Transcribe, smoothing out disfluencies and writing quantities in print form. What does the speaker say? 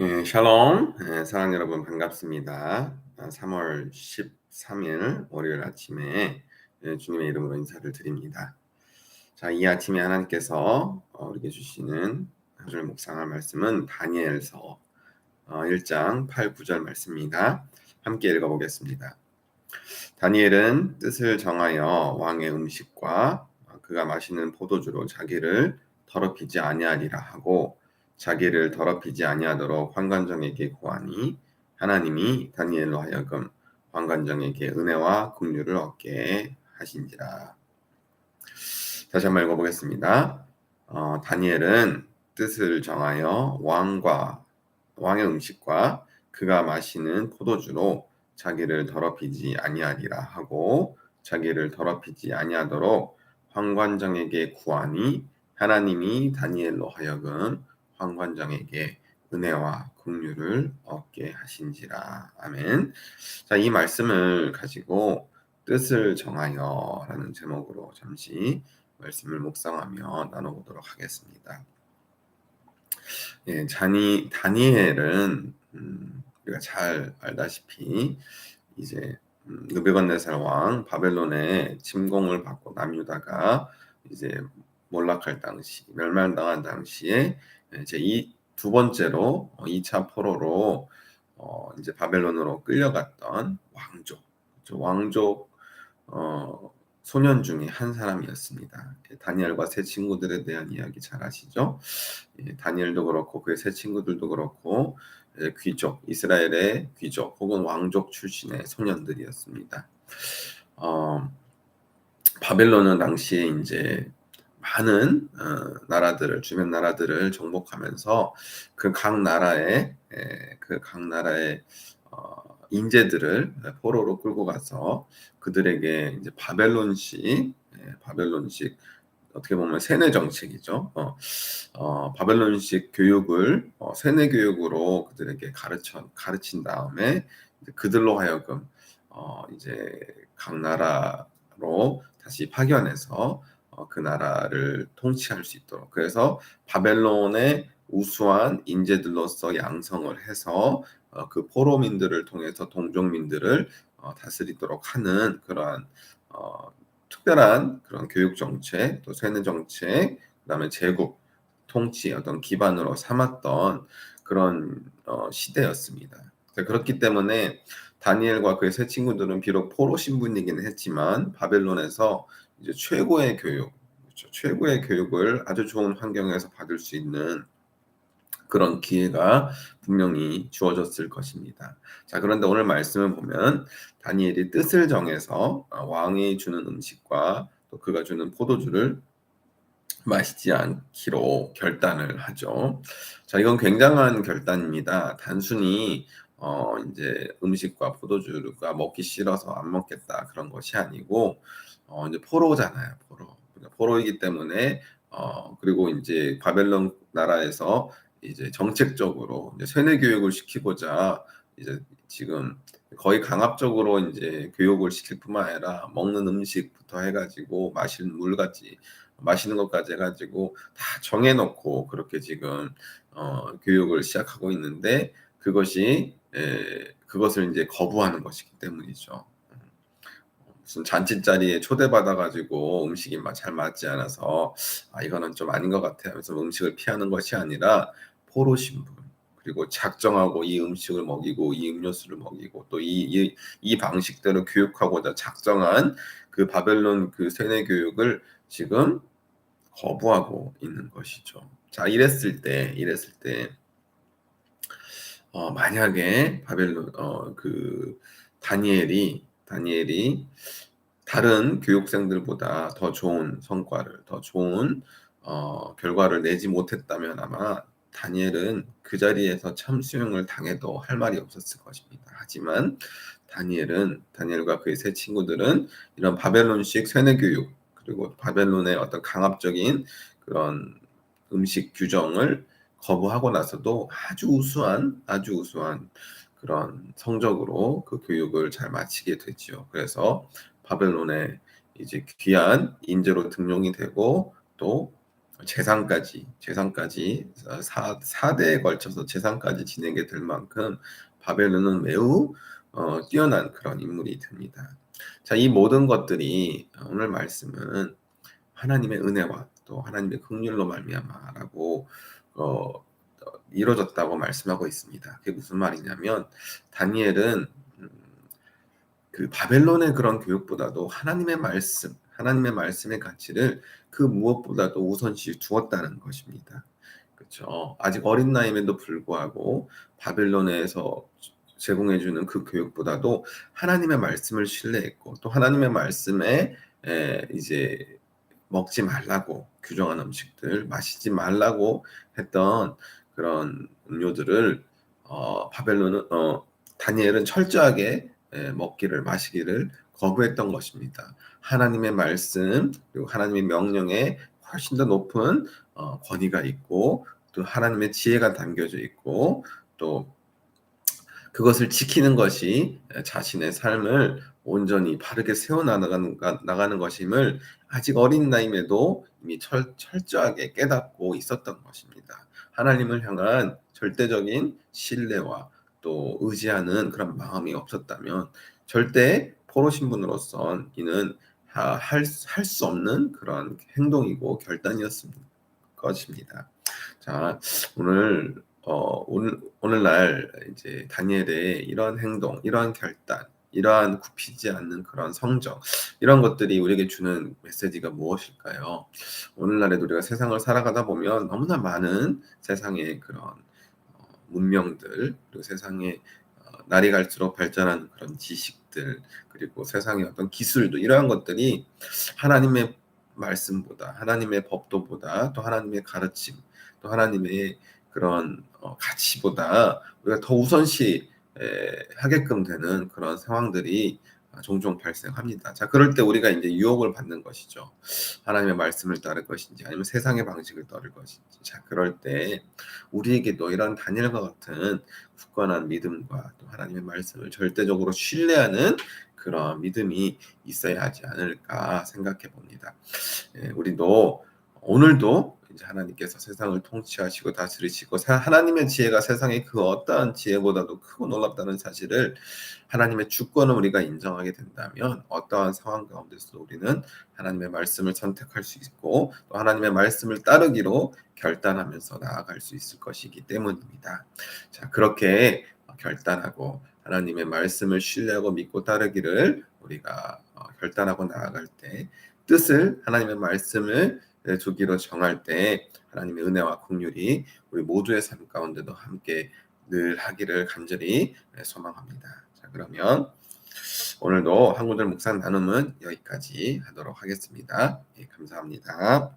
예, 샬롬. 사랑하는 여러분 반갑습니다. 3월 13일 월요일 아침에 주님의 이름으로 인사를 드립니다. 자, 이 아침에 하나님께서 우리에게 주시는 한 줄 묵상할 말씀은 다니엘서 1장 8, 9절 말씀입니다. 함께 읽어보겠습니다. 다니엘은 뜻을 정하여 왕의 음식과 그가 마시는 포도주로 자기를 더럽히지 아니하리라 하고 자기를 더럽히지 아니하도록 환관정에게 구하니 하나님이 다니엘로 하여금 환관정에게 은혜와 긍휼을 얻게 하신지라. 다시 한번 읽어보겠습니다. 다니엘은 뜻을 정하여 왕의 음식과 그가 마시는 포도주로 자기를 더럽히지 아니하리라 하고 자기를 더럽히지 아니하도록 환관장에게 구하니 하나님이 다니엘로 하여금 환관장에게 은혜와 긍휼을 얻게 하신지라. 아멘. 자, 이 말씀을 가지고 뜻을 정하여라는 제목으로 잠시 말씀을 묵상하며 나눠보도록 하겠습니다. 예, 다니엘은 우리가 잘 알다시피 이제 느부갓네살 왕 바벨론의 침공을 받고 남유다가 이제 몰락할 당시 멸망당한 당시에 이제 이 두 번째로 2차 포로로 이제 바벨론으로 끌려갔던 왕족 소년 중에 한 사람이었습니다. 다니엘과 세 친구들에 대한 이야기 잘 아시죠? 다니엘도 그렇고 그의 세 친구들도 그렇고 귀족, 이스라엘의 귀족 혹은 왕족 출신의 소년들이었습니다. 바벨론은 당시에 이제 많은 주변 나라들을 정복하면서 그 각 나라의 인재들을 포로로 끌고 가서 그들에게 이제 바벨론식 어떻게 보면 세뇌 정책이죠. 바벨론식 교육을 세뇌 교육으로 그들에게 가르친 다음에 그들로 하여금 이제 각 나라로 다시 파견해서 그 나라를 통치할 수 있도록, 그래서 바벨론의 우수한 인재들로서 양성을 해서 그 포로민들을 통해서 동족민들을 다스리도록 하는 그러한 특별한 그런 교육 정책, 또 세뇌 정책, 그다음에 제국 통치 어떤 기반으로 삼았던 그런 시대였습니다. 그렇기 때문에 다니엘과 그의 세 친구들은 비록 포로 신분이긴 했지만 바벨론에서 이제 최고의 교육, 그렇죠? 최고의 교육을 아주 좋은 환경에서 받을 수 있는 그런 기회가 분명히 주어졌을 것입니다. 자, 그런데 오늘 말씀을 보면 다니엘이 뜻을 정해서 왕이 주는 음식과 또 그가 주는 포도주를 마시지 않기로 결단을 하죠. 자, 이건 굉장한 결단입니다. 단순히 이제 음식과 포도주가 먹기 싫어서 안 먹겠다 그런 것이 아니고 이제 포로잖아요. 포로이기 때문에 그리고 이제 바벨론 나라에서 이제 정책적으로 이제 세뇌 교육을 시키고자 이제 지금 거의 강압적으로 이제 교육을 시킬 뿐만 아니라 먹는 음식부터 해가지고 마시는 물까지 마시는 것까지 해가지고 다 정해놓고 그렇게 지금 교육을 시작하고 있는데 그것을 이제 거부하는 것이기 때문이죠. 무슨 잔칫자리에 초대받아가지고 음식이 잘 맞지 않아서 이거는 좀 아닌 것 같아 하면서 음식을 피하는 것이 아니라 포로 신분, 그리고 작정하고 이 음식을 먹이고 이 음료수를 먹이고 또 이 방식대로 교육하고자 작정한 그 바벨론 그 세뇌 교육을 지금 거부하고 있는 것이죠. 자, 이랬을 때 만약에 그 다니엘이 다른 교육생들보다 더 좋은 성과를, 더 좋은 결과를 내지 못했다면 아마 다니엘은 그 자리에서 참수형을 당해도 할 말이 없었을 것입니다. 하지만 다니엘과 그의 세 친구들은 이런 바벨론식 세뇌 교육, 그리고 바벨론의 어떤 강압적인 그런 음식 규정을 거부하고 나서도 아주 우수한 그런 성적으로 그 교육을 잘 마치게 되지요. 그래서 바벨론에 이제 귀한 인재로 등용이 되고 또 재상까지 4대에 걸쳐서 재상까지 지내게 될 만큼 바벨론은 매우 뛰어난 그런 인물이 됩니다. 자, 이 모든 것들이 오늘 말씀은 하나님의 은혜와 또 하나님의 긍휼로 말미암아라고 어 이루어졌다고 말씀하고 있습니다. 그게 무슨 말이냐면 다니엘은 음 그 바벨론의 그런 교육보다도 하나님의 말씀의 가치를 그 무엇보다도 우선시 두었다는 것입니다. 그렇죠. 아직 어린 나이임에도 불구하고 바벨론에서 제공해 주는 그 교육보다도 하나님의 말씀을 신뢰했고 또 하나님의 말씀에 이제 먹지 말라고 규정한 음식들, 마시지 말라고 했던 그런 음료들을 바벨론은 다니엘은 철저하게 먹기를 마시기를 거부했던 것입니다. 하나님의 말씀 그리고 하나님의 명령에 훨씬 더 높은 권위가 있고 또 하나님의 지혜가 담겨져 있고 또 그것을 지키는 것이 자신의 삶을 온전히 바르게 세워 나가는 것임을 아직 어린 나이임에도 이미 철저하게 깨닫고 있었던 것입니다. 하나님을 향한 절대적인 신뢰와 또 의지하는 그런 마음이 없었다면 절대 포로 신분으로선 이는 할 수 없는 그런 행동이고 결단이었을 것입니다. 자, 오늘 오늘날 이제 다니엘의 이러한 행동, 이러한 결단, 이러한 굽히지 않는 그런 성정, 이런 것들이 우리에게 주는 메시지가 무엇일까요? 오늘날에도 우리가 세상을 살아가다 보면 너무나 많은 세상의 그런 문명들, 그리고 세상에 날이 갈수록 발전하는 그런 지식들, 그리고 세상의 어떤 기술도 이러한 것들이 하나님의 말씀보다, 하나님의 법도보다, 또 하나님의 가르침, 또 하나님의 그런 가치보다 우리가 더 우선시 하게끔 되는 그런 상황들이 종종 발생합니다. 자, 그럴 때 우리가 이제 유혹을 받는 것이죠. 하나님의 말씀을 따를 것인지 아니면 세상의 방식을 따를 것인지. 자, 그럴 때 우리에게도 이런 다니엘과 같은 굳건한 믿음과 또 하나님의 말씀을 절대적으로 신뢰하는 그런 믿음이 있어야 하지 않을까 생각해 봅니다. 우리도 오늘도 이제 하나님께서 세상을 통치하시고 다스리시고 하나님의 지혜가 세상의 그 어떠한 지혜보다도 크고 놀랍다는 사실을 하나님의 주권을 우리가 인정하게 된다면 어떠한 상황 가운데서도 우리는 하나님의 말씀을 선택할 수 있고 또 하나님의 말씀을 따르기로 결단하면서 나아갈 수 있을 것이기 때문입니다. 자, 그렇게 결단하고 하나님의 말씀을 신뢰하고 믿고 따르기를 우리가 결단하고 나아갈 때 뜻을 하나님의 말씀을 주기로 정할 때 하나님의 은혜와 긍휼이 우리 모두의 삶 가운데도 함께 늘 하기를 간절히 소망합니다. 자, 그러면 오늘도 한 구절 묵상 나눔은 여기까지 하도록 하겠습니다. 감사합니다.